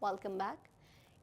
Welcome back.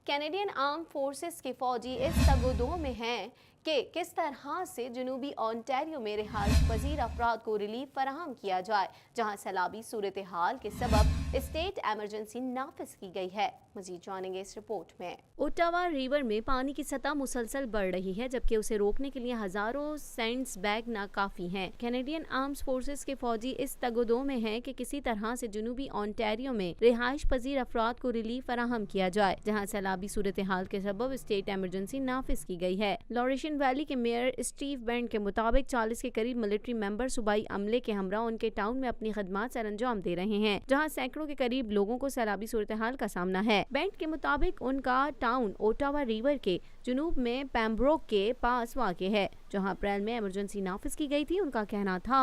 Canadian arm forces के फौजी इस तगोदो में हैं कि किस तरह से जनूबी ओंटारियो में रिहाइश पजीर अफराद को रिलीफ फराहम किया जाए, जहां सैलाबी सूरत हाल के सबब स्टेट एमरजेंसी नाफिज की गई है। मजीद जानेंगे इस रिपोर्ट में। ओटावा रिवर में पानी की सतह मुसलसल बढ़ रही है, जबकि उसे रोकने के लिए हजारों सैंड्स बैग नाकाफी हैं। कैनेडियन आर्म्स फोर्सेस के फौजी इस तगोदो में हैं कि किसी तरह से जनूबी ओंटारियो में रिहाइश पजीर अफराद को रिलीफ फराहम किया जाए, जहाँ सैलाबी सूरत हाल के सबब स्टेट एमरजेंसी नाफिज की गई है। लॉरेशन वैली के मेयर स्टीव बेंड के मुताबिक 40 के करीब मिलिट्री मेंबर सूबाई अमले के हमरा उनके टाउन में अपनी खदमात सर अंजाम दे रहे हैं, जहाँ सैकड़ों के करीब लोगों को सैलाबी सूरत हाल का सामना है। बेंड के मुताबिक उनका टाउन ओटावा रिवर के जुनूब में पैम्ब्रोक के पास वाक़ है, जहां अप्रैल में इमरजेंसी नाफिज की गई थी। उनका कहना था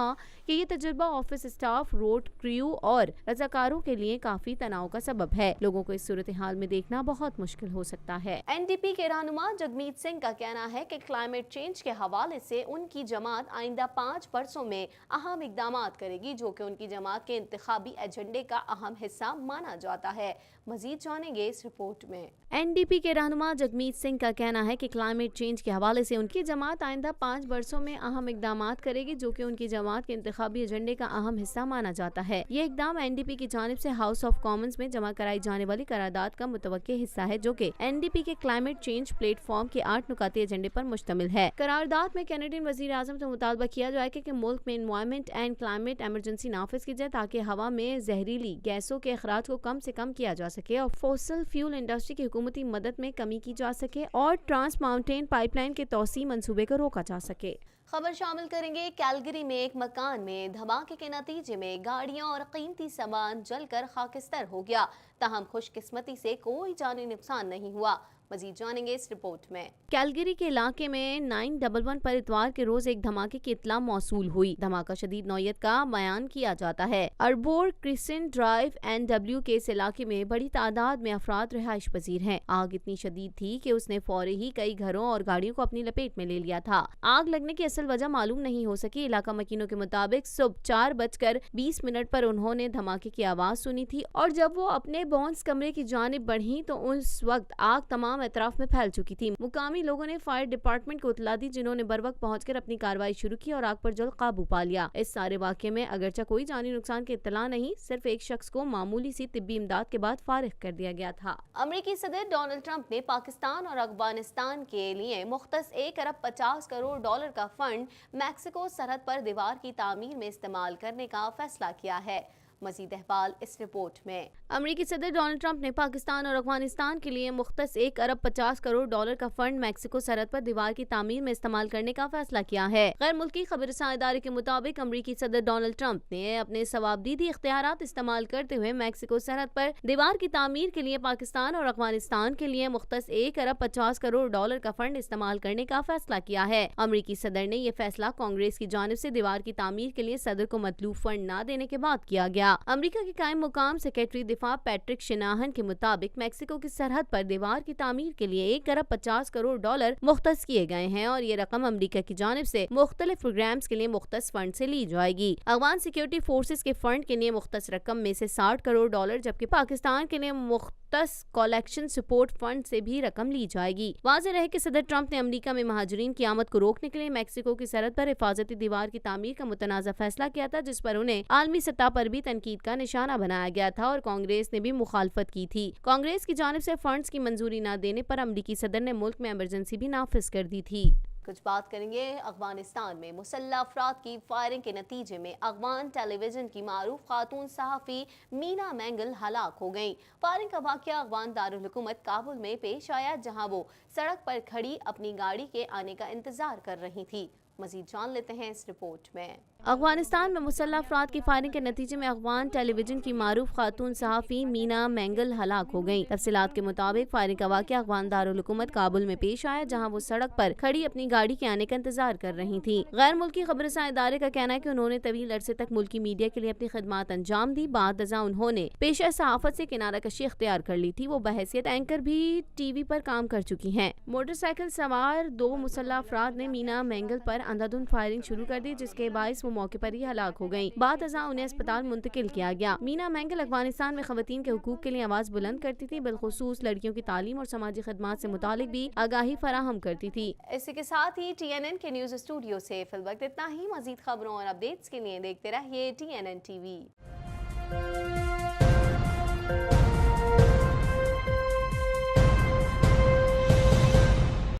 कि ये तजुर्बा ऑफिस स्टाफ, रोड क्रू और रजाकारों के लिए काफी तनाव का सबब है। लोगों को इस सूरत हाल में देखना बहुत मुश्किल हो सकता है। एनडीपी के रहनुमा जगमीत सिंह का कहना है कि क्लाइमेट चेंज के हवाले से उनकी जमात आइंदा 5 बरसों में अहम इकदाम करेगी, जो कि उनकी जमात के इंतखाबी एजेंडे का अहम हिस्सा माना जाता है। मजीद जानेंगे इस रिपोर्ट में। एनडीपी के रहनुमा जगमीत सिंह का कहना है कि क्लाइमेट चेंज के हवाले से उनकी जमात आइंदा 5 बरसों में अहम इकदाम करेगी, जो कि उनकी जमात के इंतखाबी एजेंडे का अहम हिस्सा माना जाता है। ये इकदाम एनडीपी की जानिब से हाउस ऑफ कॉमन्स में जमा कराई जाने वाली करारदाद का मुतवक्के हिस्सा है, जो कि एनडीपी के क्लाइमेट चेंज प्लेटफॉर्म के 8 नुकाती एजेंडे पर मुश्तमिल है। करारदाद में कैनेडियन वजीर आजम से मुतालबा किया जाएगा कि मुल्क में एनवायरमेंट एंड क्लाइमेट एमरजेंसी नाफिज की जाए, ताकि हवा में जहरीली गैसों के अखराज को कम से कम किया जा सके और फॉसिल फ्यूल इंडस्ट्री की हुकूमती मदद में कमी की जा सके और ट्रांस माउंटेन पाइपलाइन के तौसी मंसूबे को रोका जा सके। खबर शामिल करेंगे। कैलगरी में एक मकान में धमाके के नतीजे में गाड़ियां और कीमती सामान जलकर खाकिस्तर हो गया, ताहम खुशकिस्मती से कोई जानी नुकसान नहीं हुआ। मजीद जानेंगे इस रिपोर्ट में। कैलगरी के इलाके में 911 पर इतवार के रोज एक धमाके की इत्तला मौसूल हुई। धमाका शदीद नौयत का बयान किया जाता है। अर्बोर क्रिसेंट ड्राइव NW के इस इलाके में बड़ी तादाद में अफराद रिहाइश पजीर हैं। आग इतनी शदीद थी कि उसने फौरी ही कई घरों और गाड़ियों को अपनी लपेट में ले लिया था। आग लगने की असल वजह मालूम नहीं हो सकी। इलाका मकीनों के मुताबिक सुबह 4:20 पर उन्होंने धमाके की आवाज सुनी थी और जब वो अपने बॉन्स कमरे की जानिब बढ़ी तो उस वक्त आग तमाम एतराफ में फैल चुकी थी। मुकामी लोगों ने फायर डिपार्टमेंट को इत्तला दी, जिन्होंने बरवक्त पहुंचकर अपनी कार्रवाई शुरू की और आग पर जल्द काबू पा लिया। इस सारे वाक़े में अगरचे कोई जानी नुकसान की इत्तला नहीं, सिर्फ एक शख्स को मामूली सी तिब्बी इमदाद के बाद फारिग कर दिया गया था। अमेरिकी सदर डोनाल्ड ट्रंप ने पाकिस्तान और अफगानिस्तान के लिए मुख्तस $1 अरब 50 करोड़ का फंड मैक्सिको सरहद पर दीवार की तामीर में इस्तेमाल करने का फैसला किया है। मजीद अहवाल इस रिपोर्ट में। अमेरिकी सदर डोनाल्ड ट्रंप ने पाकिस्तान और अफगानिस्तान के लिए मुख्तस $1 अरब 50 करोड़ का फंड मैक्सिको सरहद पर दीवार की तामीर में इस्तेमाल करने का फैसला किया है। गैर मुल्की खबरसां इदारे के मुताबिक अमेरिकी सदर डोनाल्ड ट्रंप ने अपने सवाबदीदी इख्तियारात इस्तेमाल करते हुए मैक्सिको सरहद पर दीवार की तामीर के लिए पाकिस्तान और अफगानिस्तान के लिए मुख्तस $1 अरब 50 करोड़ का फंड इस्तेमाल करने का फैसला किया है। अमेरिकी सदर ने यह फैसला कांग्रेस की जानिब से दीवार की तामीर के लिए सदर को मतलूब फंड न देने के बाद किया गया। अमेरिका के कायम मुकाम सेक्रेटरी दिफा पैट्रिक शनाहन के मुताबिक मैक्सिको की सरहद पर दीवार की तामीर के लिए $1 अरब 50 करोड़ मुख्तस किए गए हैं और ये रकम अमेरिका की जानिब से मुख्तलिफ प्रोग्राम्स के लिए मुख्तस फंड से ली जाएगी। अफगान सिक्योरिटी फोर्सेस के फंड के लिए मुख्तस रकम में से $60 करोड़, जबकि पाकिस्तान के लिए मुख्तस कलेक्शन सपोर्ट फंड से भी रकम ली जाएगी। वाज़ेह रहे कि सदर ट्रंप ने अमेरिका में महाजरीन की आमद को रोकने के लिए मैक्सिको की सरहद पर हिफाजती दीवार की तामीर का मुतनाज़ा फैसला किया था, जिस पर उन्हें आलमी सतह पर भी तनकीद का निशाना बनाया गया था और कांग्रेस ने भी मुखालफत की थी। कांग्रेस की जानिब से फंड्स की मंजूरी न देने पर अमेरिकी सदर ने मुल्क में इमरजेंसी भी नाफिज कर दी थी। कुछ बात करेंगे अफगानिस्तान में मुसल्लह अफराद की फायरिंग के नतीजे में अफगान टेलीविजन की मारूफ खातून सहाफ़ी मीना मैंगल हलाक हो गई। फायरिंग का वाक़या अफगान दारुल हुकूमत काबुल में पेश आया, जहां वो सड़क पर खड़ी अपनी गाड़ी के आने का इंतजार कर रही थी। मजीद जान लेते हैं इस रिपोर्ट में। अफगानिस्तान में मुसल्लह अफराद की फायरिंग के नतीजे में अफगान टेलीविजन की मारूफ खातून सहाफ़ी मीना मैंगल हलाक हो गयी। तफसीलात के मुताबिक फायरिंग का वाक़या अफगान दारुल हुकूमत काबुल में पेश आया, जहां वो सड़क पर खड़ी अपनी गाड़ी के आने का इंतजार कर रही थी। गैर मुल्की खबरसां इदारे का कहना है कि उन्होंने तवील अरसे तक मुल्की मीडिया के लिए अपनी खिदमात अंजाम दी। बाद अज़ां उन्होंने पेशा सहाफ़त से किनारा कशी इख्तियार कर ली थी। वो बहैसियत एंकर भी टीवी पर काम कर चुकी हैं। मोटरसाइकिल सवार 2 मुसल्लह अफराद ने मीना मैंगल पर अंधाधुंध फायरिंग शुरू कर दी, जिसके बायस वो मौके पर ही हलाक हो गयी। बाद अज़ां उन्हें अस्पताल मुंतकिल किया गया। मीना मैंगल अफगानिस्तान में खवातीन के हुकूक के लिए आवाज बुलंद करती थी, बिलखुसूस लड़कियों की तालीम और समाजी खदमात से मुतालिक भी आगाही फराहम करती थी। इसी के साथ ही TNN के न्यूज स्टूडियो से फिल वक्त इतना ही। मजीद खबरों और अपडेट्स के लिए देखते रहिए TNN TV।